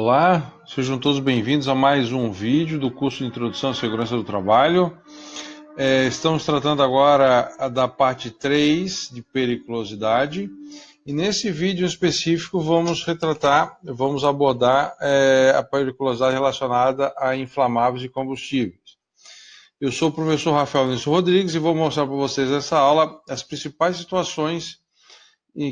Olá, sejam todos bem-vindos a mais um vídeo do curso de Introdução à Segurança do Trabalho. Estamos tratando agora da parte 3 de periculosidade e nesse vídeo específico vamos abordar a periculosidade relacionada a inflamáveis e combustíveis. Eu sou o professor Rafael Nilson Rodrigues e vou mostrar para vocês nessa aula as principais situações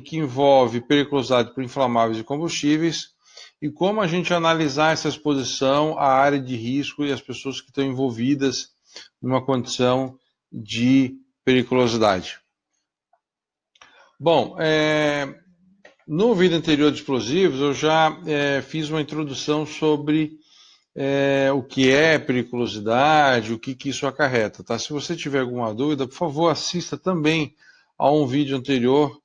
que envolvem periculosidade por inflamáveis e combustíveis e como a gente analisar essa exposição à área de risco e as pessoas que estão envolvidas numa condição de periculosidade. Bom, no vídeo anterior de explosivos eu já fiz uma introdução sobre o que é periculosidade, o que isso acarreta. Tá? Se você tiver alguma dúvida, por favor, assista também a um vídeo anterior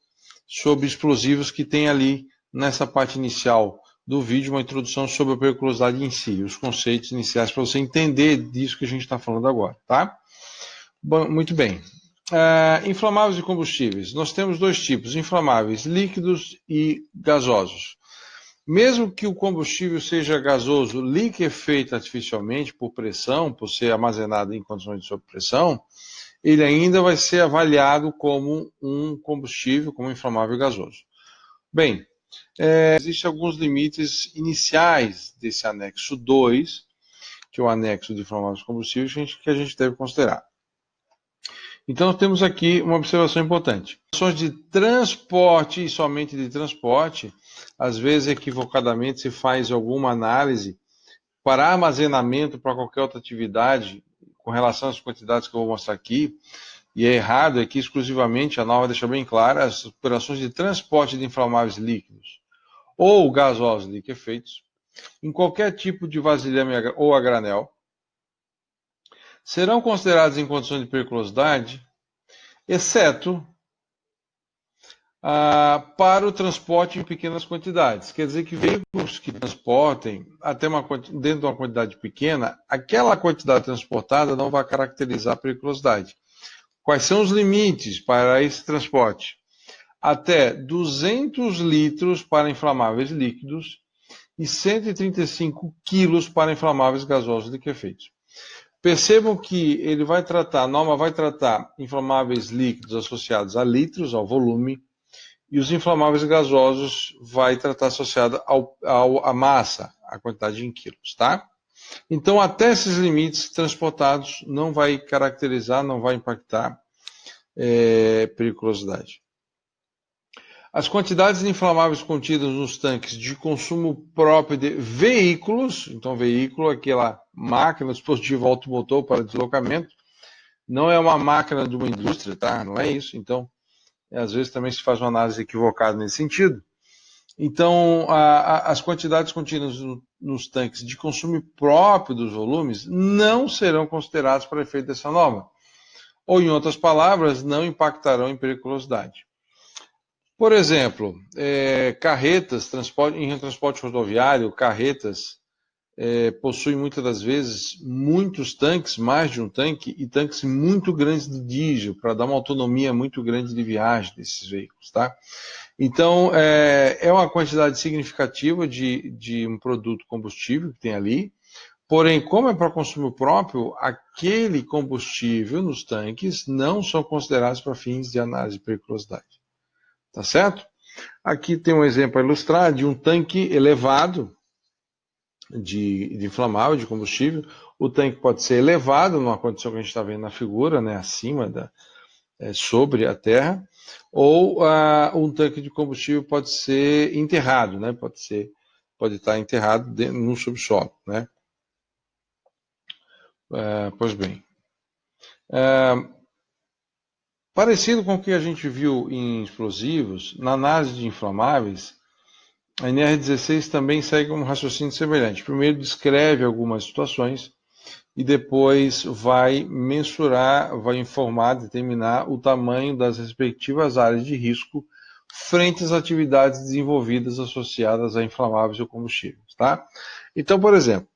sobre explosivos que tem ali nessa parte inicial do vídeo, uma introdução sobre a periculosidade em si, os conceitos iniciais para você entender disso que a gente está falando agora, tá? Bom, muito bem. Inflamáveis e combustíveis. Nós temos dois tipos, inflamáveis líquidos e gasosos. Mesmo que o combustível seja gasoso liquefeito artificialmente por pressão, por ser armazenado em condições de sob pressão, ele ainda vai ser avaliado como um combustível, como um inflamável gasoso. Bem, existem alguns limites iniciais desse anexo 2, que é o anexo de inflamáveis combustíveis, que a gente deve considerar. Então, nós temos aqui uma observação importante. Ações de transporte e somente de transporte, às vezes equivocadamente se faz alguma análise para armazenamento para qualquer outra atividade, com relação às quantidades que eu vou mostrar aqui, e é errado, é que exclusivamente a norma deixa bem clara as operações de transporte de inflamáveis líquidos ou gasosos liquefeitos, em qualquer tipo de vasilhame ou a granel, serão considerados em condições de periculosidade, exceto para o transporte em pequenas quantidades. Quer dizer que veículos que transportem até dentro de uma quantidade pequena, aquela quantidade transportada não vai caracterizar a periculosidade. Quais são os limites para esse transporte? Até 200 litros para inflamáveis líquidos e 135 quilos para inflamáveis gasosos liquefeitos. Percebam que a norma vai tratar inflamáveis líquidos associados a litros, ao volume, e os inflamáveis gasosos vai tratar associado à massa, à quantidade em quilos, tá? Então, até esses limites transportados não vai caracterizar, não vai impactar periculosidade. As quantidades de inflamáveis contidas nos tanques de consumo próprio de veículos, então veículo é aquela máquina, dispositivo automotor para deslocamento, não é uma máquina de uma indústria, tá? Não é isso. Então, às vezes também se faz uma análise equivocada nesse sentido. Então, as quantidades contidas nos tanques de consumo próprio dos volumes não serão consideradas para efeito dessa norma. Ou, em outras palavras, não impactarão em periculosidade. Por exemplo, carretas, em transporte rodoviário, carretas possuem muitas das vezes muitos tanques, mais de um tanque, e tanques muito grandes de diesel, para dar uma autonomia muito grande de viagem desses veículos, tá? Então, é uma quantidade significativa de um produto combustível que tem ali, porém, como é para consumo próprio, aquele combustível nos tanques não são considerados para fins de análise de periculosidade. Tá certo? Aqui tem um exemplo a ilustrar de um tanque elevado de inflamável, de combustível. O tanque pode ser elevado, numa condição que a gente está vendo na figura, né, acima, sobre a terra, ou um tanque de combustível pode ser enterrado, né, pode estar enterrado no subsolo. Né? Pois bem. Parecido com o que a gente viu em explosivos, na análise de inflamáveis, a NR16 também segue um raciocínio semelhante. Primeiro descreve algumas situações e depois vai mensurar, vai informar, determinar o tamanho das respectivas áreas de risco frente às atividades desenvolvidas associadas a inflamáveis ou combustíveis. Tá? Então, por exemplo,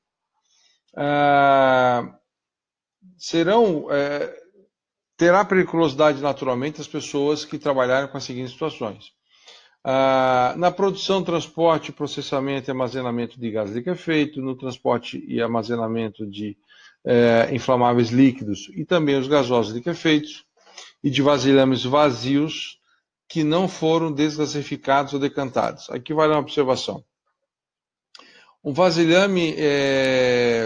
terá periculosidade naturalmente as pessoas que trabalharem com as seguintes situações. Na produção, transporte, processamento e armazenamento de gás liquefeito, no transporte e armazenamento de inflamáveis líquidos e também os gasosos liquefeitos e de vasilhames vazios que não foram desgasificados ou decantados. Aqui vale uma observação. Um vasilhame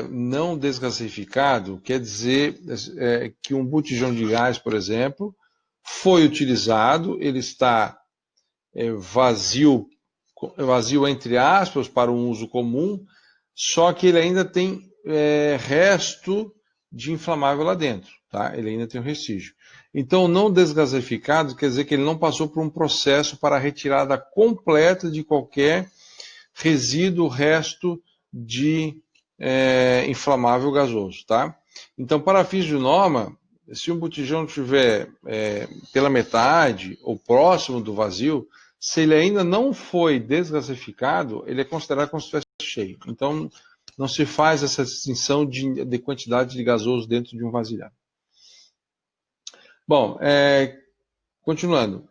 não desgasificado quer dizer que um botijão de gás, por exemplo, foi utilizado, ele está vazio entre aspas, para um uso comum, só que ele ainda tem resto de inflamável lá dentro, tá? Ele ainda tem um restígio. Então, não desgasificado quer dizer que ele não passou por um processo para a retirada completa de qualquer resíduo, resto de inflamável gasoso, tá? Então, para fins de norma, se um botijão estiver pela metade ou próximo do vazio, se ele ainda não foi desgasificado, ele é considerado como se estivesse cheio. Então, não se faz essa distinção de quantidade de gasoso dentro de um vasilhame. Bom, continuando.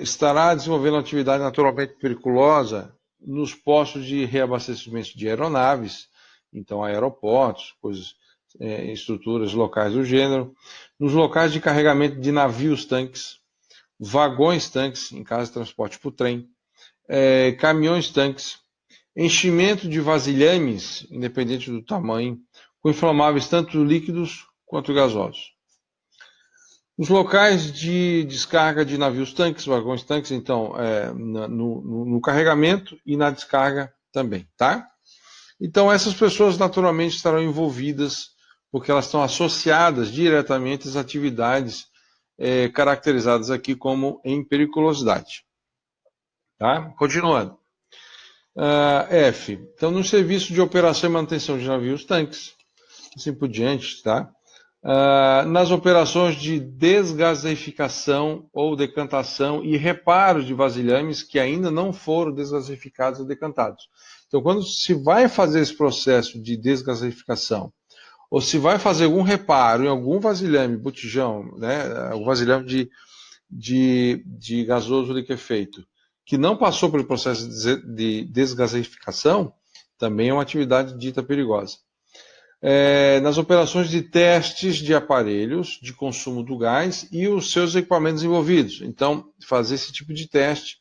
Estará desenvolvendo atividade naturalmente periculosa nos postos de reabastecimento de aeronaves, então aeroportos, estruturas locais do gênero, nos locais de carregamento de navios-tanques, vagões-tanques, em caso de transporte por trem, caminhões-tanques, enchimento de vasilhames, independente do tamanho, com inflamáveis tanto líquidos quanto gasosos. Os locais de descarga de navios-tanques, vagões-tanques, então, no carregamento e na descarga também, tá? Então, essas pessoas naturalmente estarão envolvidas, porque elas estão associadas diretamente às atividades caracterizadas aqui como em periculosidade. Tá? Continuando. F. Então, no serviço de operação e manutenção de navios-tanques, assim por diante, tá? Nas operações de desgasificação ou decantação e reparo de vasilhames que ainda não foram desgasificados ou decantados. Então, quando se vai fazer esse processo de desgasificação, ou se vai fazer algum reparo em algum vasilhame, botijão, né, algum vasilhame de gasoso liquefeito, que não passou pelo processo de desgasificação, também é uma atividade dita perigosa. Nas operações de testes de aparelhos de consumo do gás e os seus equipamentos envolvidos. Então, fazer esse tipo de teste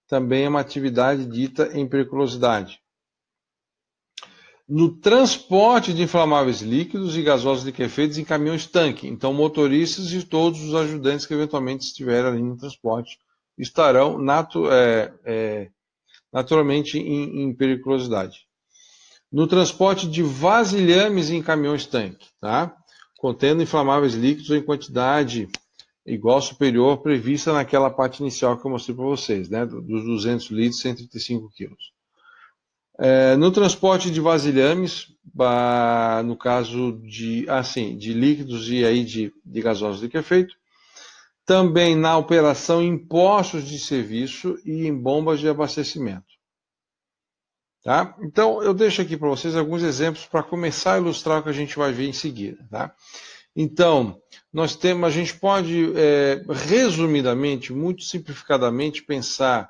também é uma atividade dita em periculosidade. No transporte de inflamáveis líquidos e gasosos liquefeitos em caminhões-tanque. Então, motoristas e todos os ajudantes que eventualmente estiverem ali no transporte estarão naturalmente em periculosidade. No transporte de vasilhames em caminhões-tanque, tá? Contendo inflamáveis líquidos em quantidade igual ou superior prevista naquela parte inicial que eu mostrei para vocês, né? Dos 200 litros, 135 quilos. No transporte de vasilhames, no caso de líquidos e aí de gasosos liquefeitos, também na operação em postos de serviço e em bombas de abastecimento. Tá? Então, eu deixo aqui para vocês alguns exemplos para começar a ilustrar o que a gente vai ver em seguida. Tá? Então, a gente pode, resumidamente, muito simplificadamente, pensar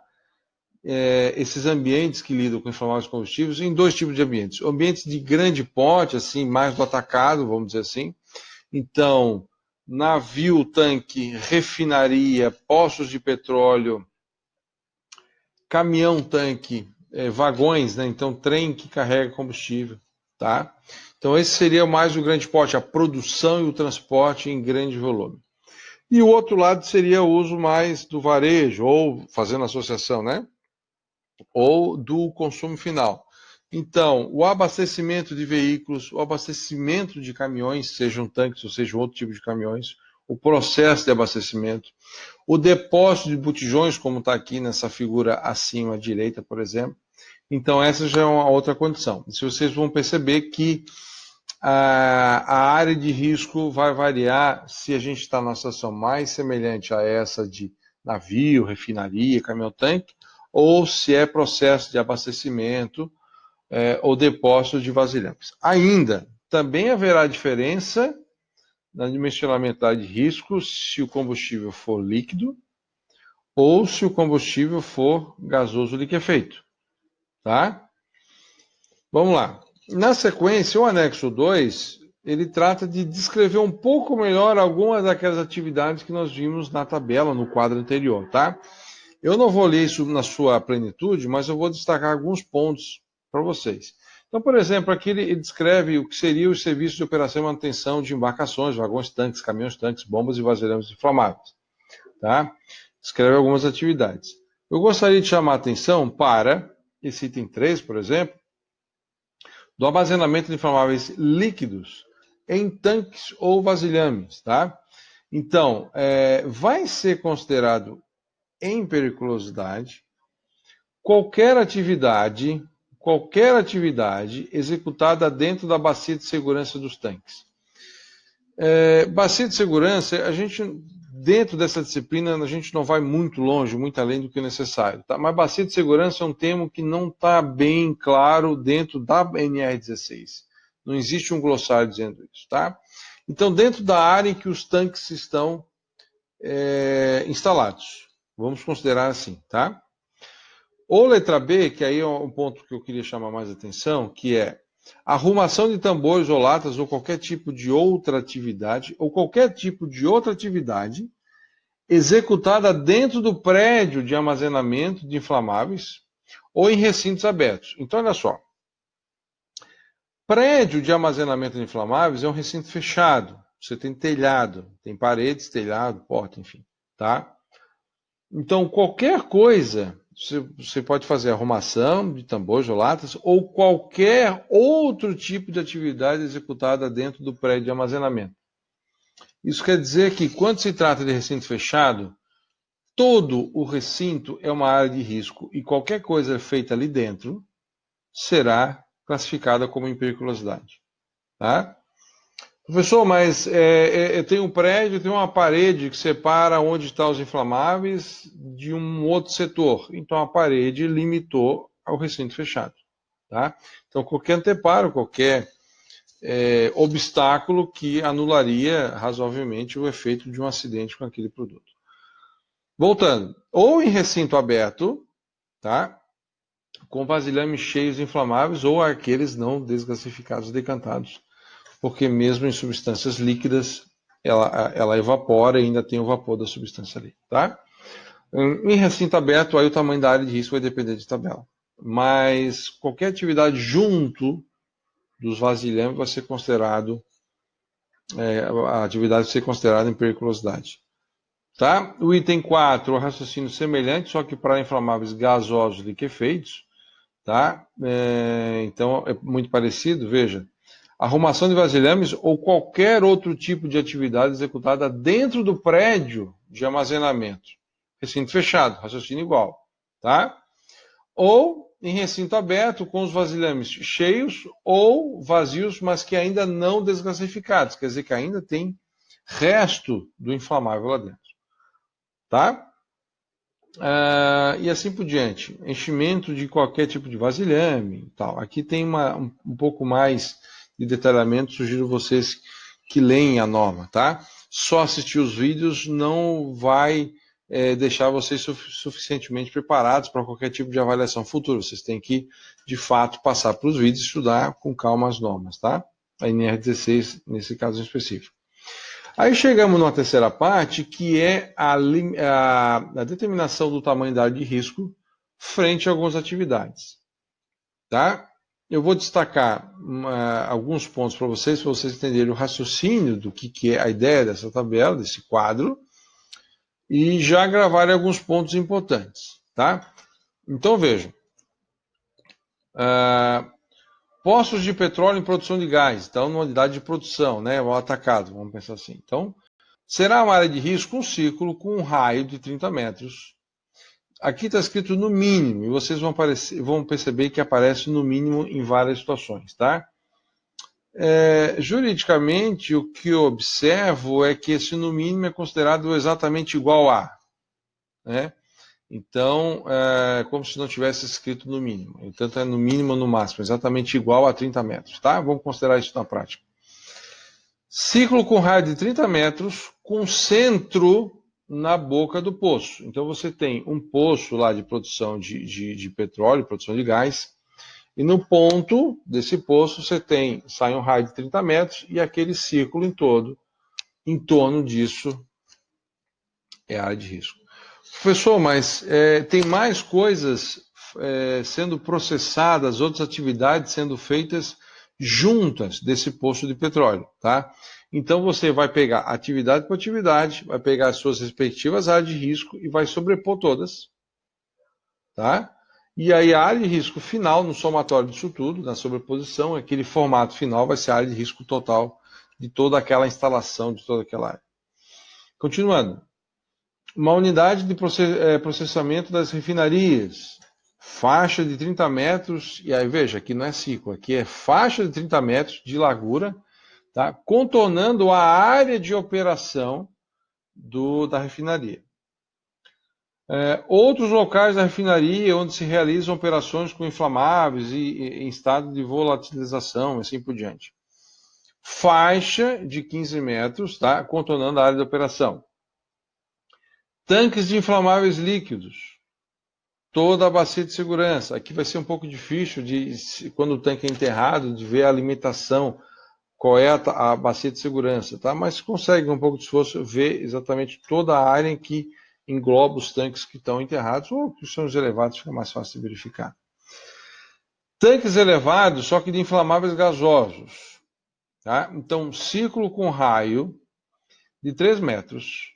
esses ambientes que lidam com inflamáveis combustíveis em dois tipos de ambientes. Ambientes de grande porte, assim, mais do atacado, vamos dizer assim. Então, navio, tanque, refinaria, postos de petróleo, caminhão, tanque, vagões, né? Então trem que carrega combustível, tá? Então esse seria mais o grande porte, a produção e o transporte em grande volume. E o outro lado seria o uso mais do varejo, ou fazendo associação, né? Ou do consumo final. Então, o abastecimento de veículos, o abastecimento de caminhões, sejam tanques ou seja outro tipo de caminhões, o processo de abastecimento, o depósito de botijões, como está aqui nessa figura acima à direita, por exemplo. Então, essa já é uma outra condição. Se vocês vão perceber que a área de risco vai variar se a gente está numa situação mais semelhante a essa de navio, refinaria, caminhão-tanque, ou se é processo de abastecimento ou depósito de vasilhames. Ainda, também haverá diferença na dimensionamento de risco se o combustível for líquido ou se o combustível for gasoso liquefeito. Tá? Vamos lá. Na sequência, o anexo 2, ele trata de descrever um pouco melhor algumas daquelas atividades que nós vimos na tabela, no quadro anterior, tá? Eu não vou ler isso na sua plenitude, mas eu vou destacar alguns pontos para vocês. Então, por exemplo, aqui ele descreve o que seria o serviço de operação e manutenção de embarcações, vagões tanques, caminhões tanques, bombas e vasilhames inflamáveis, tá? Descreve algumas atividades. Eu gostaria de chamar a atenção para esse item 3, por exemplo, do armazenamento de inflamáveis líquidos em tanques ou vasilhames, tá? Então, vai ser considerado em periculosidade qualquer atividade executada dentro da bacia de segurança dos tanques. Bacia de segurança, dentro dessa disciplina, a gente não vai muito longe, muito além do que é necessário, tá? Mas bacia de segurança é um termo que não está bem claro dentro da NR16. Não existe um glossário dizendo isso, tá? Então, dentro da área em que os tanques estão instalados, vamos considerar assim, tá? Ou letra B, que aí é um ponto que eu queria chamar mais atenção, que é arrumação de tambores ou latas ou qualquer tipo de outra atividade, executada dentro do prédio de armazenamento de inflamáveis ou em recintos abertos. Então, olha só. Prédio de armazenamento de inflamáveis é um recinto fechado. Você tem telhado, tem paredes, telhado, porta, enfim, tá? Então, qualquer coisa, você pode fazer arrumação de tambores ou latas ou qualquer outro tipo de atividade executada dentro do prédio de armazenamento. Isso quer dizer que, quando se trata de recinto fechado, todo o recinto é uma área de risco e qualquer coisa feita ali dentro será classificada como em periculosidade. Tá? Professor, mas eu tenho um prédio, eu tenho uma parede que separa onde estão os inflamáveis de um outro setor. Então a parede limitou ao recinto fechado. Tá? Então qualquer anteparo, qualquer obstáculo que anularia razoavelmente o efeito de um acidente com aquele produto. Voltando, ou em recinto aberto, tá? Com vasilhames cheios de inflamáveis ou aqueles não desgasificados, decantados, porque mesmo em substâncias líquidas, ela evapora e ainda tem o vapor da substância ali, tá? Em recinto aberto, aí o tamanho da área de risco vai depender de tabela. Mas qualquer atividade junto dos vasilhames vai ser considerado, a atividade vai ser considerada em periculosidade. Tá? O item 4, o raciocínio semelhante, só que para inflamáveis gasosos liquefeitos. Tá? Então é muito parecido, veja. Arrumação de vasilhames ou qualquer outro tipo de atividade executada dentro do prédio de armazenamento. Recinto fechado, raciocínio igual. Tá? Ou em recinto aberto, com os vasilhames cheios ou vazios, mas que ainda não desgasificados. Quer dizer que ainda tem resto do inflamável lá dentro. Tá? E assim por diante. Enchimento de qualquer tipo de vasilhame. Tal. Aqui tem um pouco mais de detalhamento. Sugiro vocês que leem a norma. Tá? Só assistir os vídeos não vai deixar vocês suficientemente preparados para qualquer tipo de avaliação futura. Vocês têm que, de fato, passar para os vídeos e estudar com calma as normas. Tá? A NR16, nesse caso em específico. Aí chegamos numa terceira parte, que é a determinação do tamanho da área de risco frente a algumas atividades. Tá? Eu vou destacar alguns pontos para vocês entenderem o raciocínio do que é a ideia dessa tabela, desse quadro, e já gravarem alguns pontos importantes. Tá? Então vejam. Poços de petróleo em produção de gás, então numa unidade de produção, né, o atacado, vamos pensar assim. Então, será uma área de risco um círculo com um raio de 30 metros. Aqui está escrito no mínimo, e vocês vão perceber que aparece no mínimo em várias situações, tá? Juridicamente, o que eu observo é que esse no mínimo é considerado exatamente igual a, né? Então, como se não tivesse escrito no mínimo. Tanto é no mínimo ou no máximo, exatamente igual a 30 metros, tá? Vamos considerar isso na prática. Ciclo com raio de 30 metros, com centro na boca do poço. Então você tem um poço lá de produção de petróleo, produção de gás, e no ponto desse poço sai um raio de 30 metros e aquele círculo em torno disso é a área de risco. Professor, mas tem mais coisas sendo processadas, outras atividades sendo feitas juntas desse poço de petróleo, tá? Então você vai pegar atividade por atividade, vai pegar as suas respectivas áreas de risco e vai sobrepor todas, tá? E aí a área de risco final, no somatório disso tudo, na sobreposição, aquele formato final vai ser a área de risco total de toda aquela instalação, de toda aquela área. Continuando. Uma unidade de processamento das refinarias, faixa de 30 metros, e aí veja, aqui não é ciclo, aqui é faixa de 30 metros de largura, tá? Contornando a área de operação da refinaria. Outros locais da refinaria onde se realizam operações com inflamáveis e em estado de volatilização, e assim por diante. Faixa de 15 metros, tá? Contornando a área de operação. Tanques de inflamáveis líquidos. Toda a bacia de segurança. Aqui vai ser um pouco difícil, quando o tanque é enterrado, de ver a limitação, qual é a bacia de segurança, tá? Mas consegue, com um pouco de esforço, ver exatamente toda a área em que engloba os tanques que estão enterrados, ou que são os elevados, fica mais fácil de verificar. Tanques elevados, só que de inflamáveis gasosos. Tá? Então, ciclo com raio de 3 metros.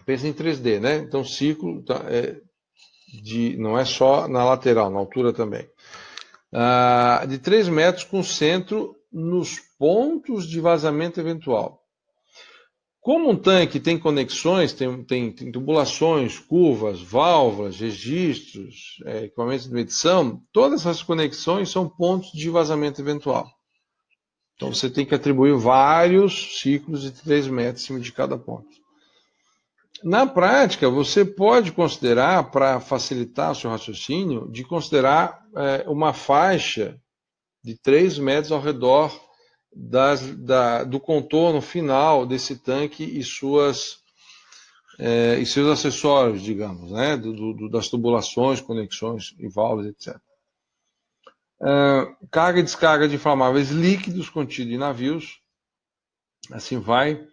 Pensa em 3D, né? Então, ciclo não é só na lateral, na altura também. De 3 metros com centro nos pontos de vazamento eventual. Como um tanque tem conexões, tem tubulações, curvas, válvulas, registros, equipamentos de medição, todas essas conexões são pontos de vazamento eventual. Então você tem que atribuir vários ciclos de 3 metros em cima de cada ponto. Na prática, você pode considerar, para facilitar o seu raciocínio, de considerar uma faixa de 3 metros ao redor do contorno final desse tanque e seus acessórios, digamos, né? Das tubulações, conexões e válvulas, etc. Carga e descarga de inflamáveis líquidos contidos em navios, assim vai.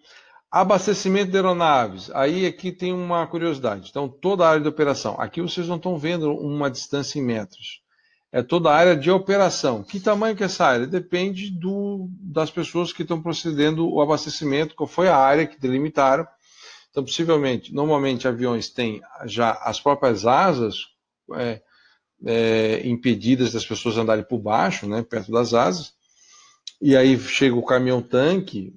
Abastecimento de aeronaves. Aí aqui tem uma curiosidade. Então, toda a área de operação. Aqui vocês não estão vendo uma distância em metros. É toda a área de operação. Que tamanho que é essa área? Depende das pessoas que estão procedendo o abastecimento, qual foi a área que delimitaram. Então, possivelmente, normalmente aviões têm já as próprias asas impedidas das pessoas andarem por baixo, né, perto das asas. E aí chega o caminhão-tanque,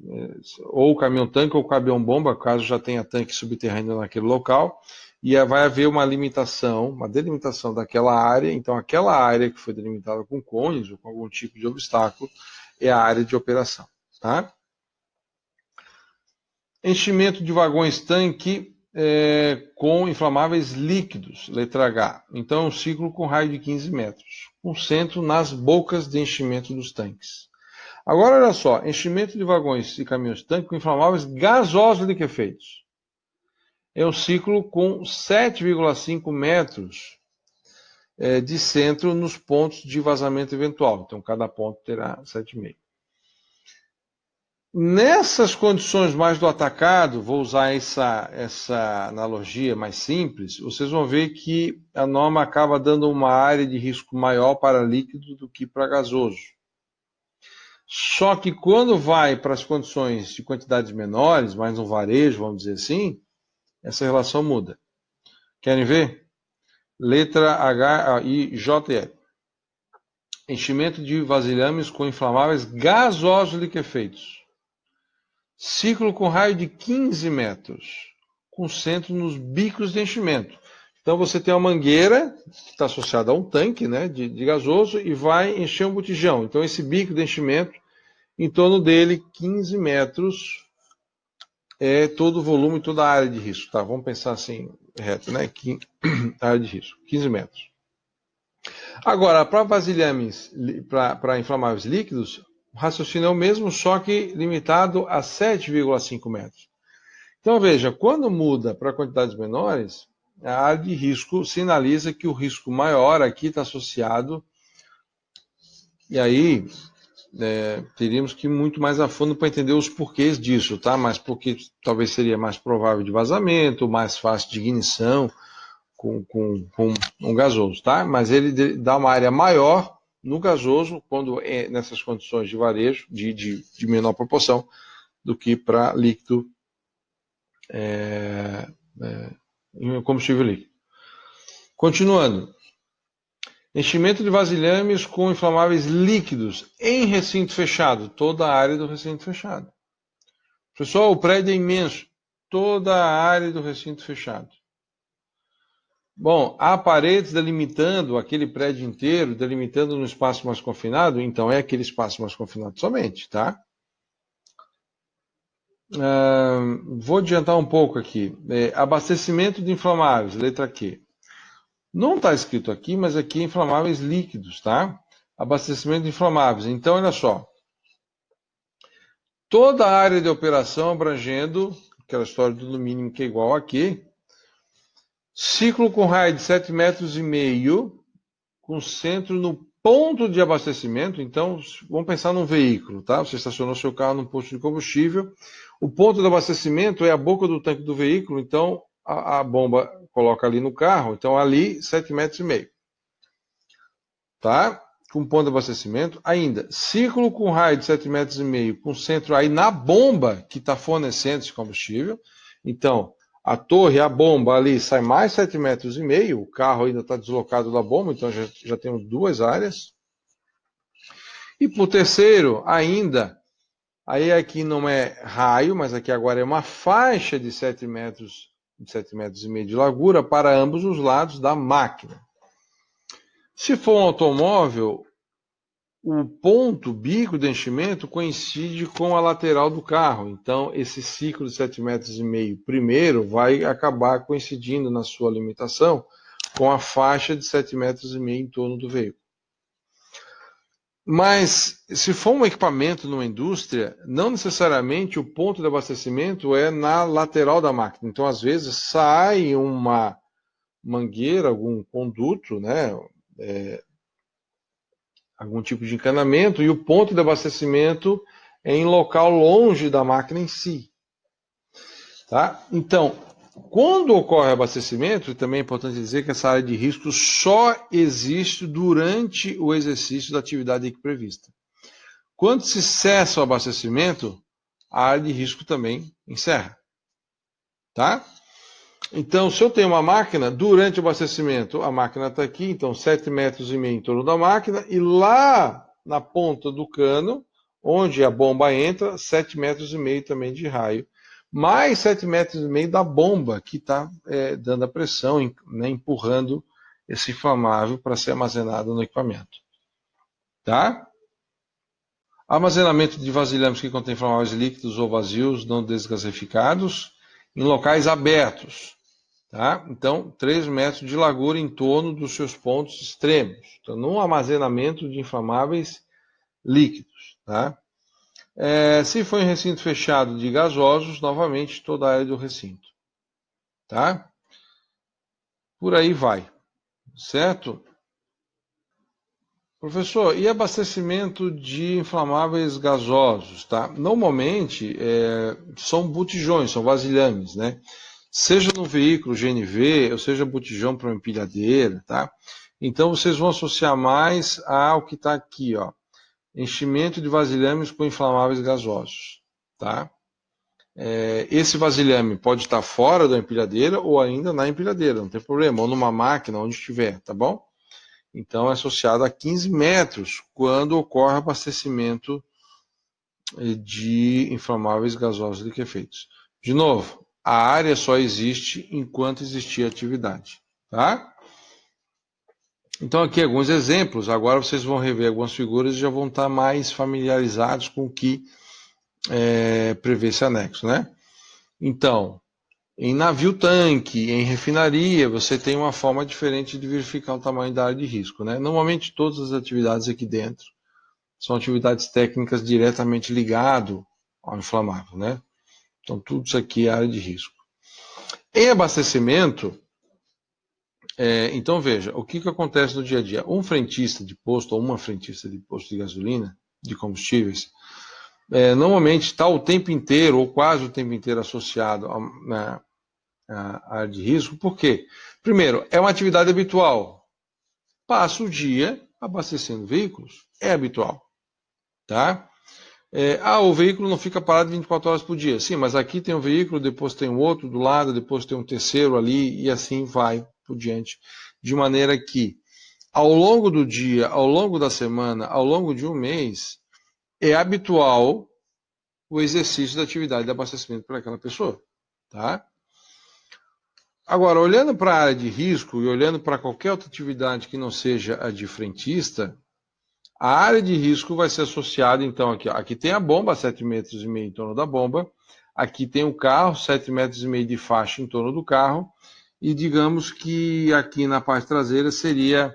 ou o caminhão-tanque ou o caminhão-bomba, caso já tenha tanque subterrâneo naquele local, e vai haver uma delimitação daquela área. Então, aquela área que foi delimitada com cones ou com algum tipo de obstáculo é a área de operação. Tá? Enchimento de vagões-tanque com inflamáveis líquidos, letra H. Então, é um ciclo com raio de 15 metros, com centro nas bocas de enchimento dos tanques. Agora, olha só, enchimento de vagões e caminhões-tanque com inflamáveis gasosos liquefeitos. É um ciclo com 7,5 metros de centro nos pontos de vazamento eventual. Então, cada ponto terá 7,5. Nessas condições mais do atacado, vou usar essa analogia mais simples, vocês vão ver que a norma acaba dando uma área de risco maior para líquido do que para gasoso. Só que quando vai para as condições de quantidades menores, mais no varejo, vamos dizer assim, essa relação muda. Querem ver? Letra H e J e L. Enchimento de vasilhames com inflamáveis gasosos liquefeitos. Ciclo com raio de 15 metros, com centro nos bicos de enchimento. Então você tem uma mangueira que está associada a um tanque, né, de gasoso e vai encher um botijão. Então esse bico de enchimento, em torno dele, 15 metros é todo o volume, toda a área de risco. Tá? Vamos pensar assim, reto, né? Área de risco, 15 metros. Agora, para vasilhames, para inflamáveis líquidos, o raciocínio é o mesmo, só que limitado a 7,5 metros. Então, veja, quando muda para quantidades menores, a área de risco sinaliza que o risco maior aqui está associado, e aí teríamos que ir muito mais a fundo para entender os porquês disso, tá? Mas porque talvez seria mais provável de vazamento, mais fácil de ignição com um gasoso, tá? Mas ele dá uma área maior no gasoso, quando é nessas condições de varejo, de menor proporção, do que para líquido, em combustível líquido. Continuando. Enchimento de vasilhames com inflamáveis líquidos em recinto fechado, toda a área do recinto fechado. Pessoal, o prédio é imenso, toda a área do recinto fechado. Bom, há paredes delimitando aquele prédio inteiro, delimitando no espaço mais confinado, então é aquele espaço mais confinado somente, tá? Vou adiantar um pouco aqui. Abastecimento de inflamáveis, letra Q. Não está escrito aqui, mas aqui é inflamáveis líquidos, tá? Abastecimento de inflamáveis. Então, olha só. Toda a área de operação abrangendo, aquela história do no mínimo que é igual aqui, ciclo com raio de 7,5 metros, com centro no ponto de abastecimento. Então, vamos pensar num veículo, tá? Você estacionou seu carro num posto de combustível. O ponto de abastecimento é a boca do tanque do veículo, então a bomba coloca ali no carro, então ali 7,5 metros. Tá? Com ponto de abastecimento. Ainda, ciclo com raio de 7,5 metros, com centro aí na bomba que está fornecendo esse combustível. Então, a torre, a bomba ali sai mais 7,5 metros, o carro ainda está deslocado da bomba, então já temos duas áreas. E por terceiro, ainda, aí aqui não é raio, mas aqui agora é uma faixa de 7 metros, 7,5 metros de largura para ambos os lados da máquina. Se for um automóvel, o ponto, bico de enchimento coincide com a lateral do carro. Então, esse ciclo de 7,5 metros primeiro vai acabar coincidindo na sua limitação com a faixa de 7,5 metros em torno do veículo. Mas, se for um equipamento numa indústria, não necessariamente o ponto de abastecimento é na lateral da máquina. Então, às vezes, sai uma mangueira, algum conduto, né? Algum tipo de encanamento, e o ponto de abastecimento é em local longe da máquina em si. Tá? Então, quando ocorre abastecimento, e também é importante dizer que essa área de risco só existe durante o exercício da atividade aqui prevista. Quando se cessa o abastecimento, a área de risco também encerra. Tá? Então, se eu tenho uma máquina, durante o abastecimento, a máquina está aqui, então 7,5 metros em torno da máquina, e lá na ponta do cano, onde a bomba entra, 7,5 metros também de raio, mais 7,5 metros da bomba, que está dando a pressão, né, empurrando esse inflamável para ser armazenado no equipamento. Tá? Armazenamento de vasilhames que contém inflamáveis líquidos ou vazios não desgasificados em locais abertos. Tá? Então, 3 metros de largura em torno dos seus pontos extremos. Então, no armazenamento de inflamáveis líquidos. Tá? Se for em recinto fechado de gasosos, novamente toda a área do recinto. Tá? Por aí vai. Certo? Professor, e abastecimento de inflamáveis gasosos? Tá? Normalmente, são botijões, são vasilhames, né? Seja no veículo GNV, ou seja botijão para uma empilhadeira, tá? Então vocês vão associar mais ao que está aqui, ó. Enchimento de vasilhames com inflamáveis gasosos, tá? Esse vasilhame pode estar fora da empilhadeira ou ainda na empilhadeira, não tem problema, ou numa máquina, onde estiver, tá bom? Então é associado a 15 metros quando ocorre abastecimento de inflamáveis gasosos liquefeitos. De novo, a área só existe enquanto existir atividade. Tá? Então, aqui alguns exemplos. Agora vocês vão rever algumas figuras e já vão estar mais familiarizados com o que prevê esse anexo. Né? Então, em navio-tanque, em refinaria, você tem uma forma diferente de verificar o tamanho da área de risco. Né? Normalmente, todas as atividades aqui dentro são atividades técnicas diretamente ligadas ao inflamável. Né? Então, tudo isso aqui é área de risco. Em abastecimento, então veja, o que acontece no dia a dia? Um frentista de posto ou uma frentista de posto de gasolina, de combustíveis, normalmente está o tempo inteiro, ou quase o tempo inteiro, associado à área de risco. Por quê? Primeiro, é uma atividade habitual. Passa o dia abastecendo veículos, é habitual. Tá? O veículo não fica parado 24 horas por dia. Sim, mas aqui tem um veículo, depois tem um outro do lado, depois tem um terceiro ali, e assim vai por diante. De maneira que, ao longo do dia, ao longo da semana, ao longo de um mês, é habitual o exercício da atividade de abastecimento para aquela pessoa. Tá? Agora, olhando para a área de risco e olhando para qualquer outra atividade que não seja a de frentista, a área de risco vai ser associada, então, aqui tem a bomba, 7,5 metros em torno da bomba, aqui tem o carro, 7,5 metros de faixa em torno do carro, e digamos que aqui na parte traseira seria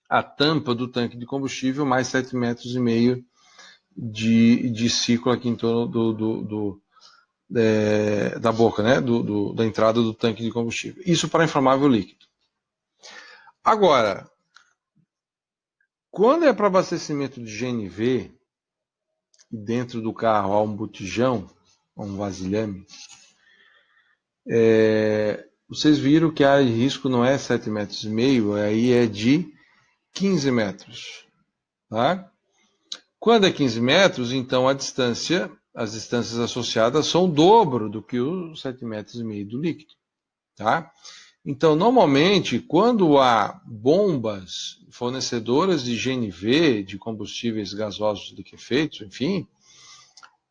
a tampa do tanque de combustível, mais 7,5 metros de ciclo aqui em torno da boca, né? Da entrada do tanque de combustível. Isso para inflamável líquido. Agora, quando é para abastecimento de GNV, dentro do carro há um botijão, um vasilhame, vocês viram que a área de risco não é 7,5 metros, aí é de 15 metros. Tá? Quando é 15 metros, então as distâncias associadas são o dobro do que os 7,5 metros do líquido. Tá? Então, normalmente, quando há bombas fornecedoras de GNV, de combustíveis gasosos liquefeitos, enfim,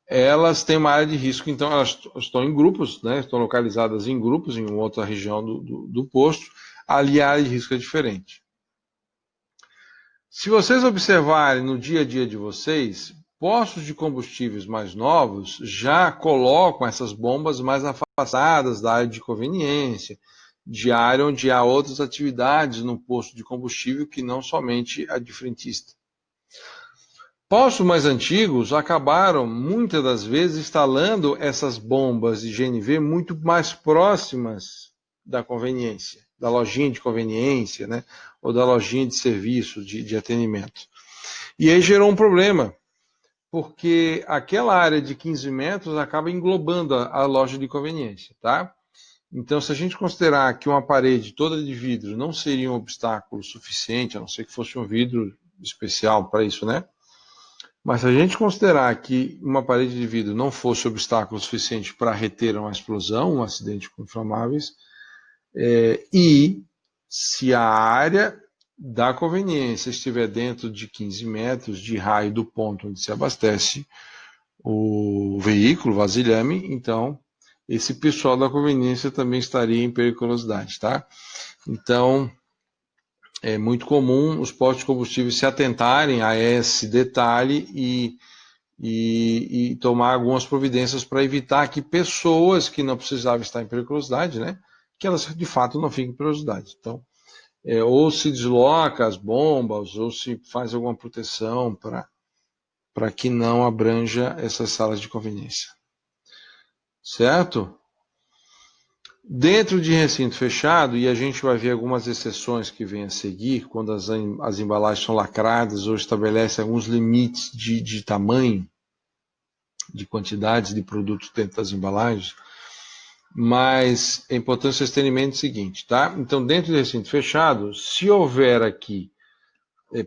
elas têm uma área de risco, então elas estão em grupos, né? Estão localizadas em grupos, em outra região do posto, ali a área de risco é diferente. Se vocês observarem no dia a dia de vocês, postos de combustíveis mais novos já colocam essas bombas mais afastadas da área de conveniência, de área onde há outras atividades no posto de combustível que não somente a de frentista. Postos mais antigos acabaram, muitas das vezes, instalando essas bombas de GNV muito mais próximas da conveniência, da lojinha de conveniência, né? Ou da lojinha de serviço, de atendimento. E aí gerou um problema, porque aquela área de 15 metros acaba englobando a loja de conveniência, tá? Então, se a gente considerar que uma parede toda de vidro não seria um obstáculo suficiente, a não ser que fosse um vidro especial para isso, né? Mas se a gente considerar que uma parede de vidro não fosse obstáculo suficiente para reter uma explosão, um acidente com inflamáveis, e se a área da conveniência estiver dentro de 15 metros de raio do ponto onde se abastece o veículo, vasilhame, então esse pessoal da conveniência também estaria em periculosidade, tá? Então, é muito comum os postos de combustível se atentarem a esse detalhe e tomar algumas providências para evitar que pessoas que não precisavam estar em periculosidade, né, que elas de fato não fiquem em periculosidade. Então, ou se desloca as bombas, ou se faz alguma proteção para que não abranja essas salas de conveniência. Certo? Dentro de recinto fechado, e a gente vai ver algumas exceções que vêm a seguir, quando as embalagens são lacradas ou estabelecem alguns limites de tamanho, de quantidades de produtos dentro das embalagens, mas é importante vocês terem em mente o seguinte, tá? Então, dentro de recinto fechado, se houver aqui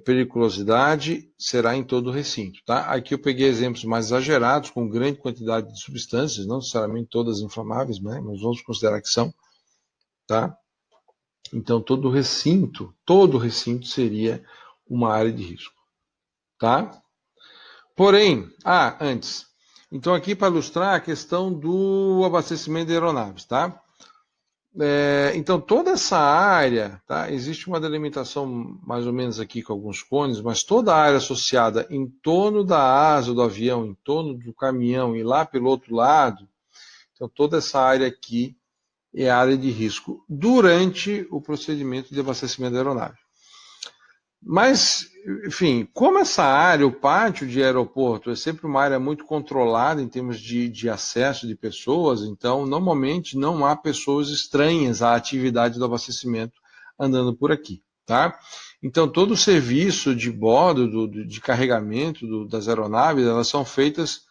periculosidade, será em todo o recinto, tá? Aqui eu peguei exemplos mais exagerados, com grande quantidade de substâncias, não necessariamente todas inflamáveis, né? Mas vamos considerar que são, tá? Então, todo recinto seria uma área de risco, tá? Porém, antes, então aqui para ilustrar a questão do abastecimento de aeronaves, tá? Então toda essa área, tá? Existe uma delimitação mais ou menos aqui com alguns cones, mas toda a área associada em torno da asa do avião, em torno do caminhão e lá pelo outro lado, então toda essa área aqui é a área de risco durante o procedimento de abastecimento da aeronave. Mas, enfim, como essa área, o pátio de aeroporto, é sempre uma área muito controlada em termos de acesso de pessoas, então, normalmente, não há pessoas estranhas à atividade do abastecimento andando por aqui, tá? Então, todo o serviço de bordo, de carregamento das aeronaves, elas são feitas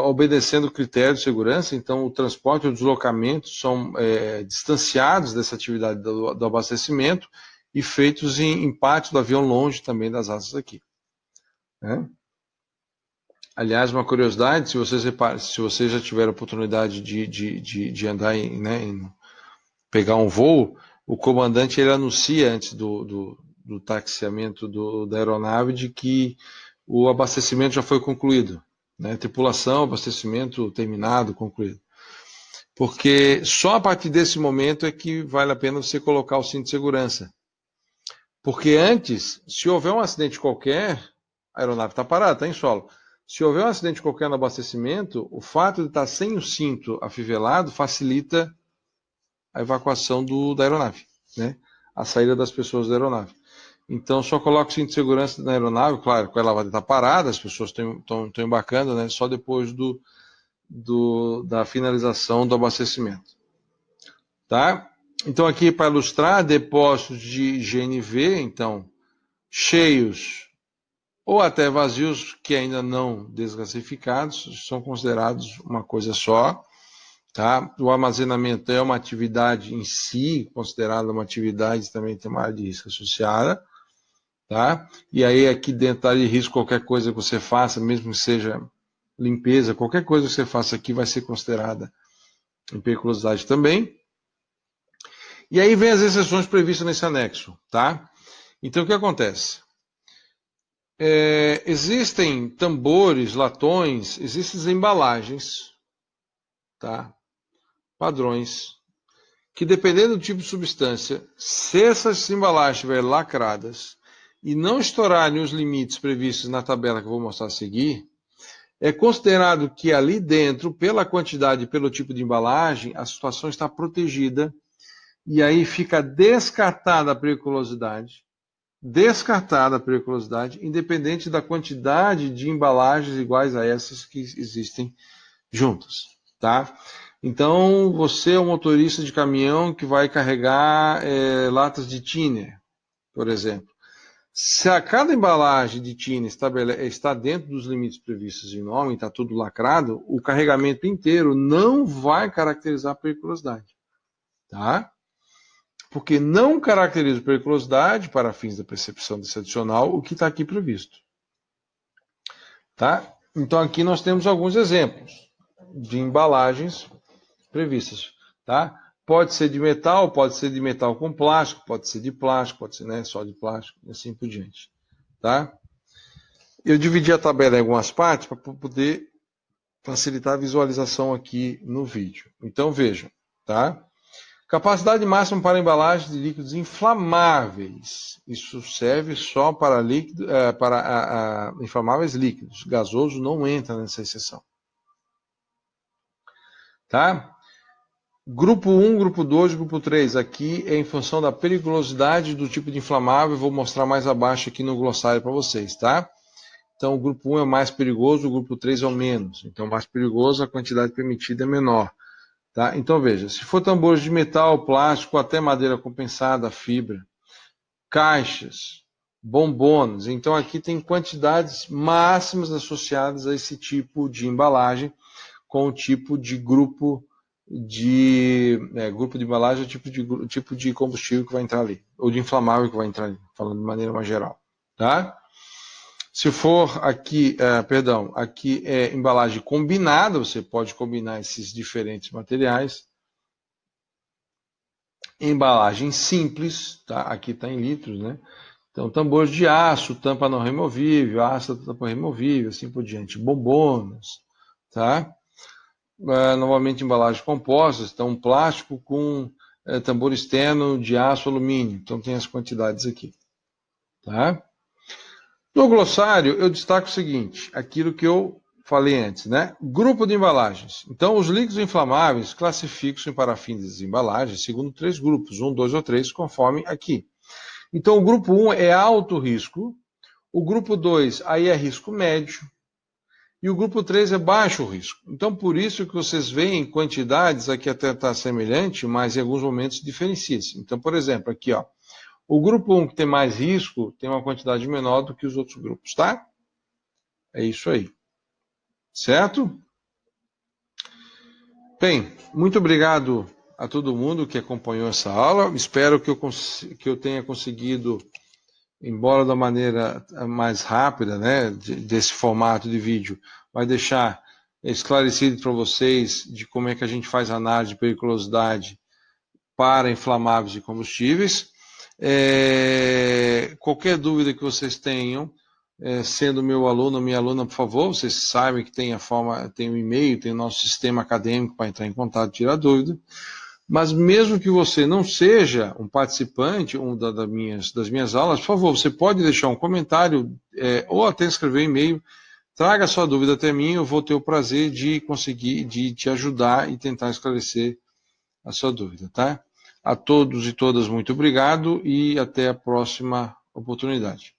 obedecendo critérios de segurança, então o transporte e o deslocamento são distanciados dessa atividade do abastecimento e feitos em parte do avião longe também das asas aqui. Né? Aliás, uma curiosidade, se vocês já tiveram a oportunidade de andar pegar um voo, o comandante ele anuncia antes do taxiamento da aeronave de que o abastecimento já foi concluído. Né? Tripulação, abastecimento terminado, concluído. Porque só a partir desse momento é que vale a pena você colocar o cinto de segurança. Porque antes, se houver um acidente qualquer, a aeronave está parada, está em solo. Se houver um acidente qualquer no abastecimento, o fato de estar sem o cinto afivelado facilita a evacuação da aeronave, né? A saída das pessoas da aeronave. Então, só coloca o cinto de segurança na aeronave, claro, com ela vai estar parada, as pessoas estão embarcando, né? Só depois da finalização do abastecimento. Tá? Então, aqui para ilustrar, depósitos de GNV, então, cheios ou até vazios que ainda não desgasificados, são considerados uma coisa só. Tá? O armazenamento é uma atividade em si, considerada uma atividade, também tem uma área de risco associada. Tá? E aí aqui dentro da área de risco, qualquer coisa que você faça, mesmo que seja limpeza, qualquer coisa que você faça aqui vai ser considerada em periculosidade também. E aí vem as exceções previstas nesse anexo. Tá? Então o que acontece? Existem tambores, latões, existem embalagens, tá? Padrões, que dependendo do tipo de substância, se essas embalagens estiverem lacradas e não estourarem os limites previstos na tabela que eu vou mostrar a seguir, é considerado que ali dentro, pela quantidade e pelo tipo de embalagem, a situação está protegida e aí fica descartada a periculosidade, independente da quantidade de embalagens iguais a essas que existem juntas, tá? Então, você é um motorista de caminhão que vai carregar latas de thinner, por exemplo. Se a cada embalagem de thinner está dentro dos limites previstos em norma, está tudo lacrado, o carregamento inteiro não vai caracterizar periculosidade, tá? Porque não caracteriza periculosidade, para fins da percepção desse adicional, o que está aqui previsto. Tá? Então aqui nós temos alguns exemplos de embalagens previstas. Tá? Pode ser de metal com plástico, pode ser de plástico, pode ser só de plástico, e assim por diante. Tá? Eu dividi a tabela em algumas partes para poder facilitar a visualização aqui no vídeo. Então vejam. Tá? Capacidade máxima para embalagem de líquidos inflamáveis. Isso serve só para inflamáveis líquidos. Gasoso não entra nessa exceção. Tá? Grupo 1, grupo 2, grupo 3. Aqui é em função da periculosidade do tipo de inflamável. Vou mostrar mais abaixo aqui no glossário para vocês. Tá? Então, o grupo 1 é o mais perigoso, o grupo 3 é o menos. Então, mais perigoso, a quantidade permitida é menor. Tá? Então veja, se for tambores de metal, plástico, até madeira compensada, fibra, caixas, bombonas, então aqui tem quantidades máximas associadas a esse tipo de embalagem com o tipo de grupo de embalagem, tipo de combustível que vai entrar ali, ou de inflamável que vai entrar ali, falando de maneira mais geral. Tá? Se for aqui, aqui é embalagem combinada, você pode combinar esses diferentes materiais. Embalagem simples, tá? Aqui está em litros, né? Então, tambores de aço, tampa não removível, aço, tampa removível, assim por diante. Bombonas, tá? Novamente, embalagens compostas, então plástico com tambor externo de aço alumínio. Então, tem as quantidades aqui, tá? No glossário, eu destaco o seguinte, aquilo que eu falei antes, né? Grupo de embalagens. Então, os líquidos inflamáveis classificam-se para fins das embalagens segundo 3 grupos, 1, 2 ou 3, conforme aqui. Então, o grupo 1 é alto risco, o grupo 2 aí é risco médio, e o grupo 3 é baixo risco. Então, por isso que vocês veem quantidades, aqui até está semelhante, mas em alguns momentos diferencia-se. Então, por exemplo, aqui, ó, o grupo 1 que tem mais risco tem uma quantidade menor do que os outros grupos, tá? É isso aí. Certo? Bem, muito obrigado a todo mundo que acompanhou essa aula. Espero que eu tenha conseguido, embora da maneira mais rápida, né, desse formato de vídeo, vai deixar esclarecido para vocês de como é que a gente faz análise de periculosidade para inflamáveis e combustíveis. Qualquer dúvida que vocês tenham, sendo meu aluno ou minha aluna, por favor, vocês sabem que tem tem o e-mail, tem o nosso sistema acadêmico para entrar em contato e tirar dúvida. Mas mesmo que você não seja um participante das minhas aulas, por favor, você pode deixar um comentário ou até escrever um e-mail. Traga a sua dúvida até mim, eu vou ter o prazer de conseguir de te ajudar e tentar esclarecer a sua dúvida, tá? A todos e todas, muito obrigado e até a próxima oportunidade.